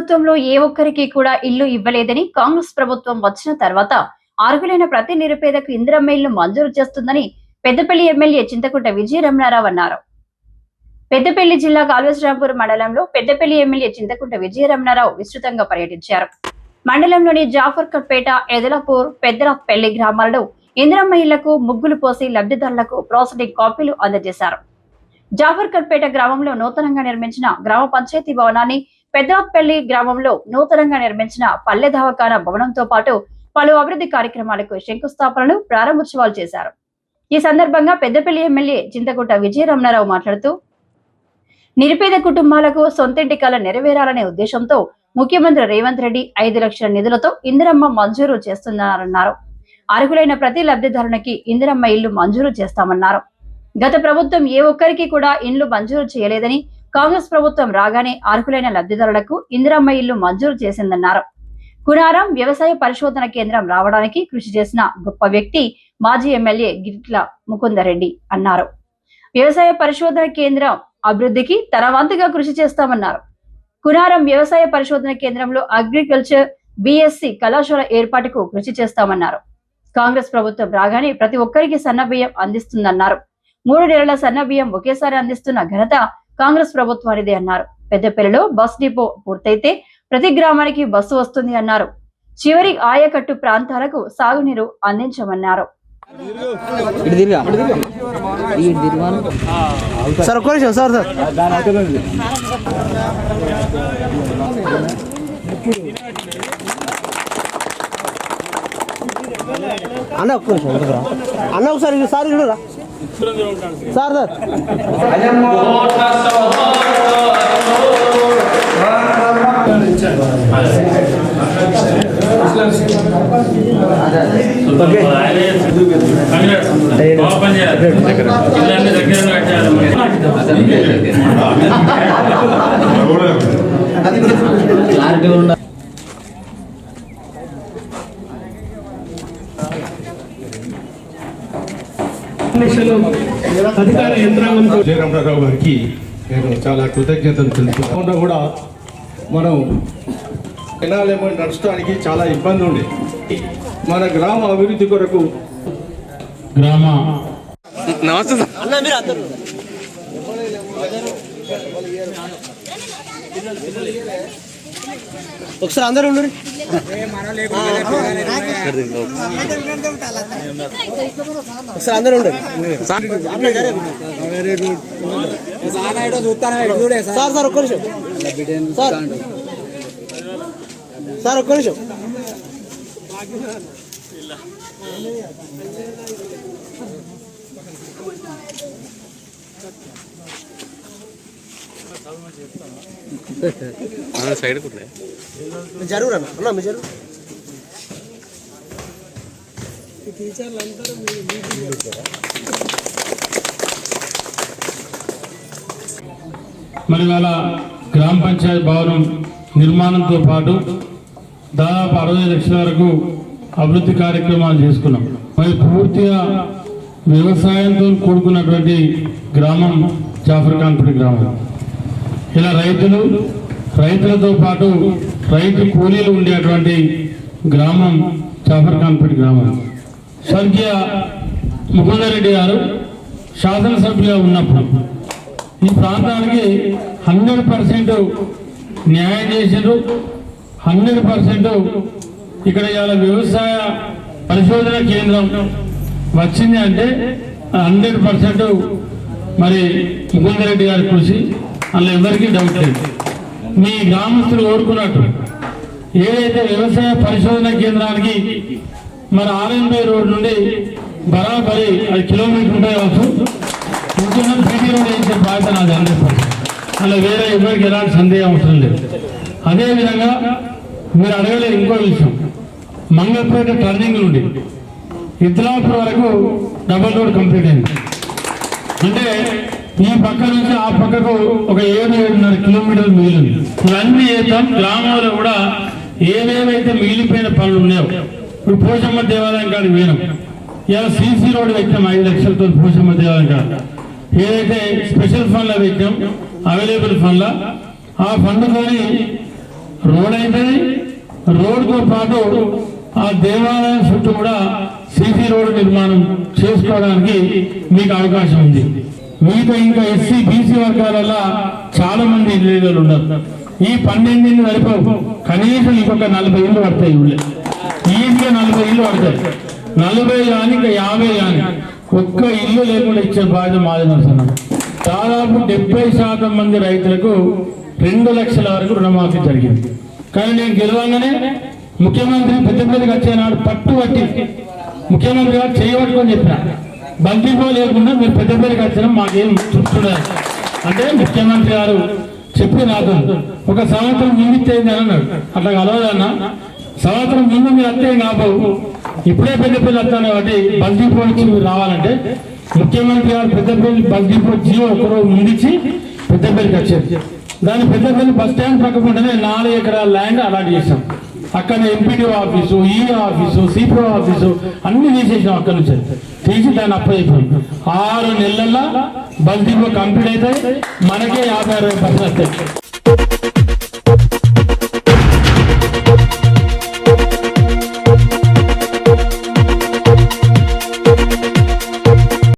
ప్రభుత్వంలో ఏ ఒక్కరికి కూడా ఇల్లు ఇవ్వలేదని, కాంగ్రెస్ ప్రభుత్వం వచ్చిన తర్వాత అర్హులైన ప్రతి నిరుపేదకు ఇందిరమ్మ ఇల్లు మంజూరు చేస్తుందని పెద్దపల్లి ఎమ్మెల్యే చింతకుంట విజయ రమణారావు అన్నారు. పెద్దపల్లి జిల్లా కాళేశ్వరంపూర్ మండలంలో పెద్దపల్లి ఎమ్మెల్యే చింతకుంట విజయ రమణారావు విస్తృతంగా పర్యటించారు. మండలంలోని జాఫర్కట్పేట, ఎదలపూర్, పెద్దపల్లి గ్రామాలలో ఇందిరమ్మ ఇళ్లకు ముగ్గులు పోసి లబ్ధిదారులకు ప్రాసెసింగ్ కాపీలు అందజేశారు. జాఫర్కట్పేట గ్రామంలో నూతనంగా నిర్మించిన గ్రామ పంచాయతీ భవనాన్ని, పెద్దపల్లి గ్రామంలో నూతనంగా నిర్మించిన పల్లె దవాఖానా భవనంతో పాటు పలు అభివృద్ధి కార్యక్రమాలకు శంకుస్థాపనలు, ప్రారంభోత్సవాలు చేశారు. ఈ సందర్భంగా పెద్దపల్లి ఎమ్మెల్యే చింతకుంట విజయ రమణారావు మాట్లాడుతూ, నిరుపేద కుటుంబాలకు సొంతింటి కల నెరవేరాలనే ఉద్దేశంతో ముఖ్యమంత్రి రేవంత్ రెడ్డి 5 లక్షల నిధులతో ఇందిరమ్మ మంజూరు చేస్తున్నారన్నారు. అర్హులైన ప్రతి లబ్ధిదారునికి ఇందిరమ్మ ఇల్లు మంజూరు చేస్తామన్నారు. గత ప్రభుత్వం ఏ ఒక్కరికి కూడా ఇండ్లు మంజూరు చేయలేదని, కాంగ్రెస్ ప్రభుత్వం రాగానే అర్హులైన లబ్ధిదారులకు ఇందిరమ్మ ఇల్లు మంజూరు చేసిందన్నారు. కునారం వ్యవసాయ పరిశోధన కేంద్రం రావడానికి కృషి చేసిన గొప్ప వ్యక్తి మాజీ ఎమ్మెల్యే గిట్ల ముకుందరెడ్డి అన్నారు. వ్యవసాయ పరిశోధన కేంద్రం అభివృద్ధికి తన వంతుగా కృషి చేస్తామన్నారు. కునారం వ్యవసాయ పరిశోధన కేంద్రంలో అగ్రికల్చర్ బిఎస్సి కళాశాల ఏర్పాటుకు కృషి చేస్తామన్నారు. కాంగ్రెస్ ప్రభుత్వం రాగానే ప్రతి ఒక్కరికి సన్నబియ్యం అందిస్తుందన్నారు. 3 నెలల సన్నబియ్యం ఒకేసారి అందిస్తున్న ఘనత కాంగ్రెస్ ప్రభుత్వానిదే అన్నారు. పెద్దపల్లిలో బస్ డిపో పూర్తయితే ప్రతి గ్రామానికి బస్సు వస్తుంది అన్నారు. చివరి ఆయకట్టు ప్రాంతాలకు సాగునీరు అందించమన్నారు. అన్న ఒకసారి సార్ సార్ అధికార యంత్రాంగంతో జయరామరావు గారికి నేను చాలా కృతజ్ఞతలు తెలుపుకుంటూ కూడా మనం ఎనాలేమో నడచడానికి చాలా ఇబ్బంది ఉండే మన గ్రామ అభివృద్ధి కొరకు గ్రామ ఒకసారి అందరూ ఉండండి. ఒకసారి అందరూ ఉండండి. సార్ సార్ ఒక్క నిమిషం సార్ సార్ ఒక్క నిమిషం. సైడ్ జరుగు అన్న మీ జరుగు. మరి వాళ్ళ గ్రామ పంచాయతీ భవనం నిర్మాణంతో పాటు దాదాపు 60 లక్షల వరకు అభివృద్ధి కార్యక్రమాలు చేసుకున్నాం. మరి పూర్తిగా వ్యవసాయంతో కూడుకున్నటువంటి గ్రామం జాఫర్ఖాన్పేట గ్రామం. ఇలా రైతులతో పాటు రైతు కూలీలు ఉండేటువంటి గ్రామం జాఫర్ఖాన్పేట గ్రామం. స్వర్గీయ ముకుందరెడ్డి గారు శాసనసభ్యులుగా ఉన్నప్పుడు ఈ ప్రాంతానికి 100% న్యాయం చేసిండ్రు. 100% ఇక్కడ ఇవాళ వ్యవసాయ పరిశోధన కేంద్రం వచ్చింది అంటే 100% మరి ముకుందరెడ్డి గారి కృషి, అందులో ఎవరికీ డౌట్ లేదు. మీ గ్రామస్తులు కోరుకున్నట్టు ఏదైతే వ్యవసాయ పరిశోధన కేంద్రానికి మన ఆర్ఎన్బై రోడ్ నుండి బరాబరి 5 కిలోమీటర్లు ఉంటాయి కావచ్చు, ముఖ్యంగా పీటీ రోడ్ వేసే బాధ్యత నాది 100%. అలా వేరే ఎవరికి ఎలాంటి సందేహం అవసరం లేదు. అదేవిధంగా మీరు అడగలేదు ఇంకో విషయం, మంగళపేట టర్నింగ్ నుండి ఇద్లాపూర్ వరకు డబల్ రోడ్ కంప్లీట్ అయింది. అంటే ఈ పక్క నుంచి ఆ పక్కకు ఒక 7-7.5 కిలోమీటర్లు మిగిలింది. ఇవన్నీ చేద్దాం. గ్రామంలో కూడా ఏవేవైతే మిగిలిపోయిన పనులు ఉన్నాయో, ఇప్పుడు పోషమ్మ దేవాలయం కాడికి పోయినాం. ఇలా సీసీ రోడ్ పెట్టాం 5 లక్షలతో పోషమ్మ దేవాలయం కాడ. ఏదైతే స్పెషల్ ఫండ్ల పెట్టాం, అవైలబుల్ ఫండ్ల, ఆ ఫండ్తోని రోడ్ అవుతుంది. రోడ్తో పాటు ఆ దేవాలయం చుట్టూ కూడా సీసీ రోడ్డు నిర్మాణం చేసుకోవడానికి మీకు అవకాశం ఉంది. మిగతా ఇంకా ఎస్సీ బీసీ వర్గాలలో చాలా మంది ఇల్లు ఉన్నారు. ఈ 12 ఇళ్ళు సరిపోవు, కనీసం ఇంకొక 40 ఇళ్ళు పడతాయి. ఊళ్ళో ఈజీగా 40 ఇళ్ళు పడతాయి. 40 కానీ ఇంకా 50 కానీ ఒక్క ఇల్లు లేకుండా ఇచ్చే బాధ్యత మాది నడుస్తున్నాం. దాదాపు 70% మంది రైతులకు 2 లక్షల వరకు రుణమాఫీ జరిగింది. కానీ నేను గెలవంగానే ముఖ్యమంత్రి పెద్దపల్లికి వచ్చే నాడు పట్టుబట్టి ముఖ్యమంత్రి గారు చేయబట్టుకొని చెప్పిన, బంతిపో లేకుండా మీరు పెద్దపల్లికి వచ్చినా మాకేం చూస్తున్నారు అంటే ముఖ్యమంత్రి గారు చెప్పి నాకు 1 సంవత్సరం ముందు అన్నాడు. అట్లా కలవదన్నా, సంవత్సరం ముందు మీరు వస్తే కాబోవు, ఇప్పుడే పెద్దపల్లి వస్తాను కాబట్టి బంతిపో నుంచి మీరు రావాలంటే ముఖ్యమంత్రి గారు పెద్దపల్లి బంతిపో జీవో ఒకరోజు ముందించి పెద్దపల్లికి వచ్చేది. దాని పెద్దపల్లి బస్ స్టాండ్ పక్కకుండానే 4 ఎకరాల ల్యాండ్ అలాట్ చేశాం. అక్కడ ఎంపీడీఓ ఆఫీసు, ఈ ఆఫీసు, సిపిఓ ఆఫీసు అన్ని తీసేసాం. అక్కడ నుంచి తీసి దాన్ని అప్పయిపోయింది. 6 నెలల్లో బంతిపో కంప్లీట్ అవుతాయి. మనకే 50-60 బస్సులు వస్తాయి.